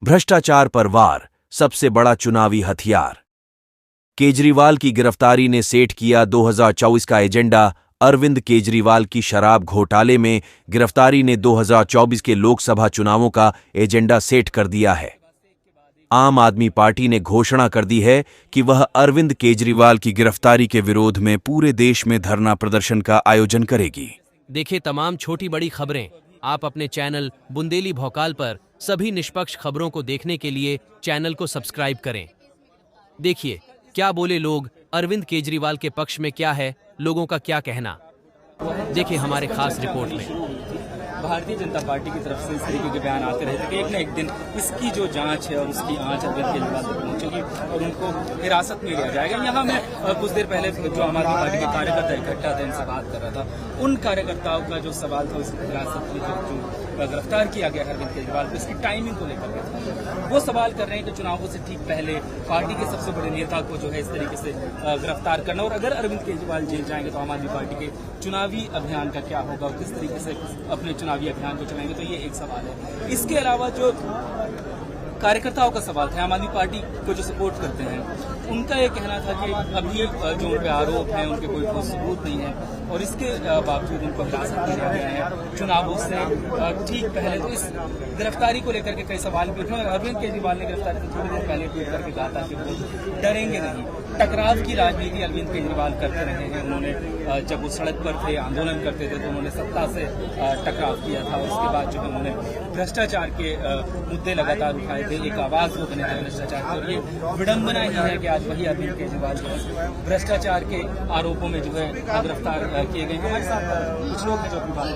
भ्रष्टाचार पर वार, सबसे बड़ा चुनावी हथियार। केजरीवाल की गिरफ्तारी ने सेट किया 2024 का एजेंडा। अरविंद केजरीवाल की शराब घोटाले में गिरफ्तारी ने 2024 के लोकसभा चुनावों का एजेंडा सेट कर दिया है। आम आदमी पार्टी ने घोषणा कर दी है कि वह अरविंद केजरीवाल की गिरफ्तारी के विरोध में पूरे देश में धरना प्रदर्शन का आयोजन करेगी। देखिए तमाम छोटी बड़ी खबरें आप अपने चैनल बुंदेली भौकाल पर सभी निष्पक्ष खबरों को देखने के लिए चैनल को सब्सक्राइब करें। देखिए क्या बोले लोग, अरविंद केजरीवाल के पक्ष में क्या है, लोगों का क्या कहना, देखिए हमारे खास रिपोर्ट में। भारतीय जनता पार्टी की तरफ से इस तरीके के बयान आते रहते कि एक न एक दिन इसकी जो जांच है और उसकी आंच अरविंद केजरीवाल तक पहुंचेगी और उनको हिरासत में लिया जाएगा। यहाँ मैं कुछ देर पहले जो आम आदमी पार्टी के कार्यकर्ता इकट्ठा थे उनसे बात कर रहा था। उन कार्यकर्ताओं का जो सवाल था उसकी हिरासत में जो गिरफ्तार किया गया अरविंद केजरीवाल को, इसकी टाइमिंग को लेकर के वो सवाल कर रहे हैं कि चुनावों से ठीक पहले पार्टी के सबसे बड़े नेता को जो है इस तरीके से गिरफ्तार करना, और अगर अरविंद केजरीवाल जेल जाएंगे तो आम आदमी पार्टी के चुनावी अभियान का क्या होगा, किस तरीके से अपने चुनावी अभियान को चलाएंगे, तो ये एक सवाल है। इसके अलावा जो कार्यकर्ताओं का सवाल था, आम आदमी पार्टी को जो सपोर्ट करते हैं उनका ये कहना था कि अभी जो उन पे आरोप हैं उनके कोई ठोस सबूत नहीं है और इसके बावजूद उनको हिरासत में लिया गया है चुनावों से ठीक पहले। तो इस गिरफ्तारी को लेकर के कई सवाल भी उठे। अरविंद केजरीवाल ने गिरफ्तारी से थोड़ी देर पहले ट्वीट करके कहा था कि वो डरेंगे नहीं। टकराव की राजनीति अरविंद केजरीवाल करते रहे हैं। उन्होंने जब वो सड़क पर थे, आंदोलन करते थे, तो उन्होंने सत्ता से टकराव किया था। उसके बाद जो है उन्होंने भ्रष्टाचार के मुद्दे लगातार उठाए थे, एक आवाज वो बने थे भ्रष्टाचार की। और ये विडंबना ही है कि आज वही अरविंद केजरीवाल जो है भ्रष्टाचार के आरोपों में जो है गिरफ्तार किए गए। हमारे साथ कुछ लोग हैं जो अपनी बात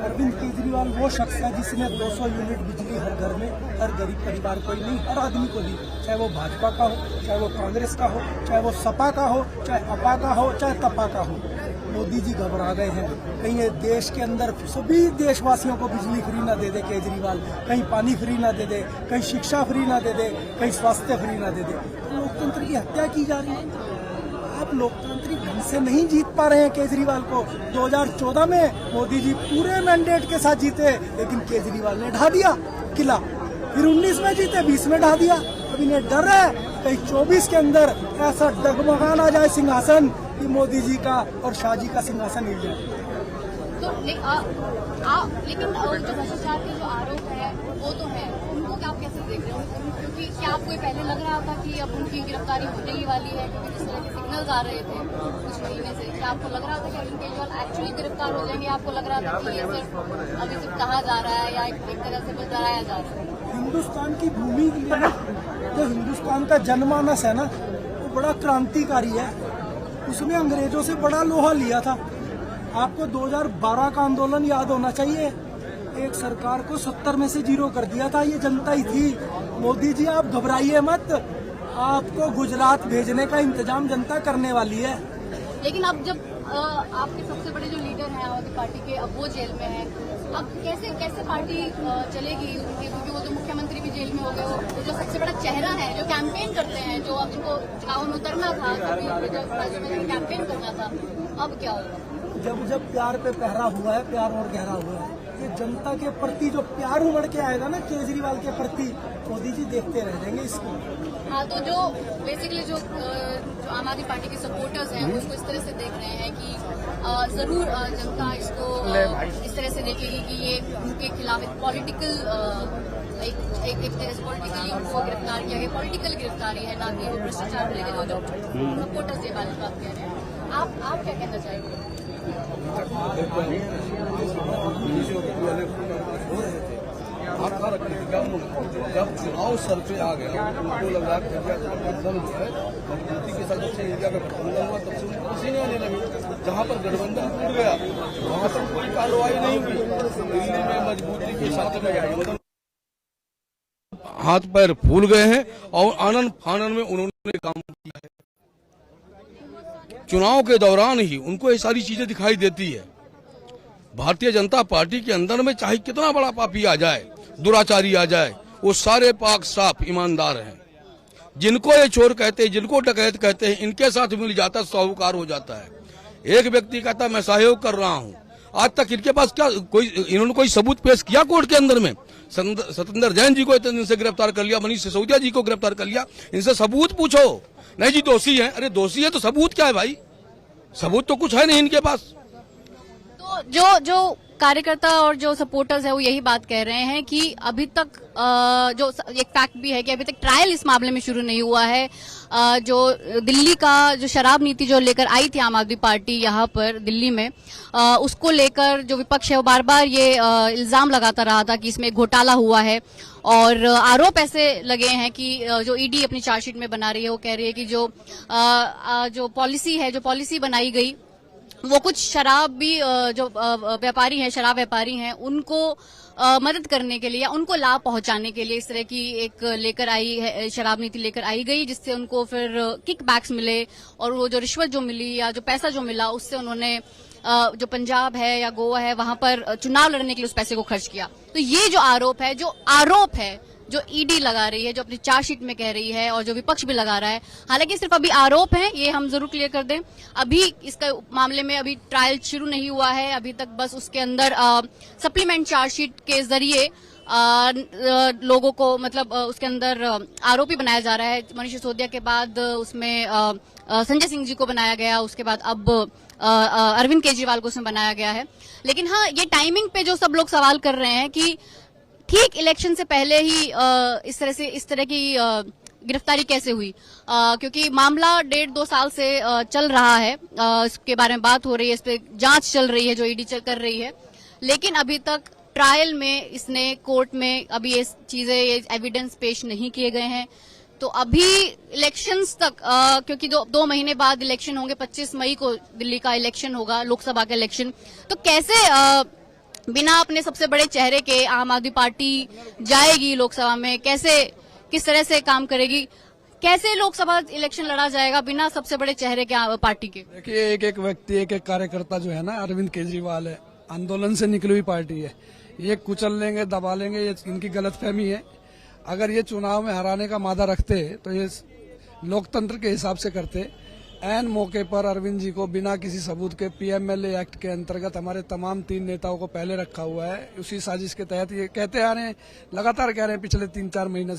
अरविंद केजरीवाल वो शख्स है जिसने 200 यूनिट बिजली हर घर में, हर गरीब परिवार को ही नहीं, हर आदमी को दी। चाहे वो भाजपा का हो, चाहे वो कांग्रेस का हो, चाहे वो सपा का हो, चाहे अपा का हो, चाहे तपा का हो। मोदी जी घबरा गए हैं। कहीं ये देश के अंदर सभी देशवासियों को बिजली फ्री ना दे दे केजरीवाल, कहीं पानी फ्री ना दे दे, कहीं शिक्षा फ्री ना दे दे, कहीं स्वास्थ्य फ्री ना दे दे। लोकतंत्र की हत्या की जा रही है। आप लोकतांत्रिक ढंग से नहीं जीत पा रहे हैं केजरीवाल को। 2014 में मोदी जी पूरे मैंडेट के साथ जीते, लेकिन केजरीवाल ने ढा दिया किला। फिर 19 में जीते, 20 में ढा दिया। अब इन्हें डर है कहीं 24 के अंदर ऐसा डगमगान आ जाए सिंहासन कि मोदी जी का और शाह जी का सिंहासन हिल जाए। तो लेकिन जो भ्रष्टाचार के जो आरोप है वो तो है, उनको क्या आप कैसे देख रहे हो? क्योंकि क्या आपको पहले लग रहा था कि अब उनकी गिरफ्तारी होने ही वाली है, क्योंकि जिस तरह के सिग्नल्स आ रहे थे कुछ महीने से, क्या आपको लग रहा था कि अरविंद केजरीवाल एक्चुअली गिरफ्तार हो जाएंगे? आपको लग रहा था कि ये सिर्फ अभी सिर्फ कहा जा रहा है या एक तरह से बस डराया जा रहा है? हिंदुस्तान की भूमि के लिए जो हिंदुस्तान का जनमानस है ना, वो बड़ा क्रांतिकारी है। उसने अंग्रेजों से बड़ा लोहा लिया था। आपको 2012 का आंदोलन याद होना चाहिए। एक सरकार को 70 में से 0 कर दिया था, ये जनता ही थी। मोदी जी आप घबराइए मत, आपको गुजरात भेजने का इंतजाम जनता करने वाली है। लेकिन अब जब आपके सबसे बड़े जो लीडर हैं आम आदमी पार्टी के, अब वो जेल में है, अब कैसे पार्टी चलेगी उनकी? क्योंकि वो तो मुख्यमंत्री भी जेल में हो गए, वो जो सबसे बड़ा चेहरा है, जो कैंपेन करते हैं, जो अब जिनको चुनाव में उतरना था, कैंपेन करना था, अब क्या होगा? जब प्यार पे पहरा हुआ है, प्यार और गहरा हुआ है। ये जनता के प्रति जो प्यार उमड़ के आएगा ना केजरीवाल के प्रति, मोदी जी देखते रह जाएंगे इसको। हाँ, तो जो बेसिकली जो आम आदमी पार्टी के सपोर्टर्स हैं उसको इस तरह से देख रहे हैं कि जरूर जनता इसको इस तरह से देखेगी कि ये उनके खिलाफ एक पॉलिटिकल एक तरह से पॉलिटिकली उनको गिरफ्तार किया गया, पॉलिटिकल गिरफ्तारी है, ना कि वो भ्रष्टाचार को लेकर जो सपोर्टर्स ये बात कह रहे हैं। आप क्या कहना चाहेंगे? जब चुनाव सर पे आ गया उनको लगा कि गठबंधन जो है मजबूती के साथ, जब से इंडिया का गठबंधन हुआ तब से उनको किसी ने आने लगे। जहाँ पर गठबंधन टूट गया वहाँ पर कोई कार्रवाई नहीं हुई। दिल्ली में मजबूती के साथ में गठबंधन हाथ पैर फूल गए हैं और आनंद फानंद में उन्होंने काम किया है। चुनाव के दौरान ही उनको ये सारी चीजें दिखाई देती है। भारतीय जनता पार्टी के अंदर में चाहे कितना बड़ा पापी आ जाए, दुराचारी आ जाए, वो सारे पाक साफ ईमानदार हैं। जिनको ये चोर कहते हैं, जिनको डकैत कहते हैं, इनके साथ मिल जाता साहूकार हो जाता है। एक व्यक्ति कहता मैं सहयोग कर रहा हूँ, आज तक इनके पास क्या इन्होंने कोई सबूत पेश किया कोर्ट के अंदर में? सतेंद्र जैन जी को इतने दिन से गिरफ्तार कर लिया, मनीष सिसोदिया जी को गिरफ्तार कर लिया, इनसे सबूत पूछो। नहीं जी दोषी है, अरे दोषी है तो सबूत क्या है भाई? सबूत तो कुछ है नहीं इनके पास। तो जो कार्यकर्ता और जो सपोर्टर्स है वो यही बात कह रहे हैं कि अभी तक जो एक फैक्ट भी है कि अभी तक ट्रायल इस मामले में शुरू नहीं हुआ है। जो दिल्ली का जो शराब नीति जो लेकर आई थी आम आदमी पार्टी यहाँ पर दिल्ली में, उसको लेकर जो विपक्ष है वो बार बार ये इल्जाम लगाता रहा था कि इसमें घोटाला हुआ है। और आरोप ऐसे लगे हैं कि जो ईडी अपनी चार्जशीट में बना रही है वो कह रही है कि जो पॉलिसी है, जो पॉलिसी बनाई गई वो कुछ शराब भी जो व्यापारी हैं, शराब व्यापारी हैं, उनको मदद करने के लिए या उनको लाभ पहुंचाने के लिए इस तरह की एक लेकर आई है, शराब नीति लेकर आई गई, जिससे उनको फिर किकबैक्स मिले और वो जो रिश्वत जो मिली या जो पैसा जो मिला उससे उन्होंने जो पंजाब है या गोवा है वहां पर चुनाव लड़ने के लिए उस पैसे को खर्च किया। तो ये जो आरोप है जो ईडी लगा रही है, जो अपनी चार्जशीट में कह रही है और जो विपक्ष भी लगा रहा है, हालांकि सिर्फ अभी आरोप हैं, ये हम जरूर क्लियर कर दें। अभी इसका मामले में अभी ट्रायल शुरू नहीं हुआ है, अभी तक बस उसके अंदर सप्लीमेंट चार्जशीट के जरिए लोगों को मतलब उसके अंदर आरोपी बनाया जा रहा है। मनीष सिसोदिया के बाद उसमें संजय सिंह जी को बनाया गया, उसके बाद अब अरविंद केजरीवाल को उसमें बनाया गया है। लेकिन हाँ, ये टाइमिंग पे जो सब लोग सवाल कर रहे हैं कि ठीक इलेक्शन से पहले ही इस तरह की गिरफ्तारी कैसे हुई, क्योंकि मामला 1.5-2 साल से चल रहा है, इसके बारे में बात हो रही है, इस पे जांच चल रही है जो ईडी कर रही है, लेकिन अभी तक ट्रायल में इसने कोर्ट में अभी ये चीजें, ये एविडेंस पेश नहीं किए गए हैं। तो अभी इलेक्शंस तक क्योंकि 2 महीने बाद इलेक्शन होंगे, 25 मई को दिल्ली का इलेक्शन होगा, लोकसभा का इलेक्शन, तो कैसे बिना अपने सबसे बड़े चेहरे के आम आदमी पार्टी जाएगी लोकसभा में, कैसे किस तरह से काम करेगी, कैसे लोकसभा इलेक्शन लड़ा जाएगा बिना सबसे बड़े चेहरे के पार्टी के? देखिए, एक व्यक्ति, एक कार्यकर्ता जो है ना, अरविंद केजरीवाल है, आंदोलन से निकली हुई पार्टी है, ये कुचल लेंगे, दबा लेंगे, ये इनकी गलतफहमी है। अगर ये चुनाव में हराने का मादा रखते तो ये लोकतंत्र के हिसाब से करते। ऐन मौके पर अरविंद जी को बिना किसी सबूत के पीएमएलए एक्ट के अंतर्गत हमारे तमाम 3 नेताओं को पहले रखा हुआ है। उसी साजिश के तहत ये कहते आ रहे हैं, लगातार कह रहे हैं पिछले 3-4 महीने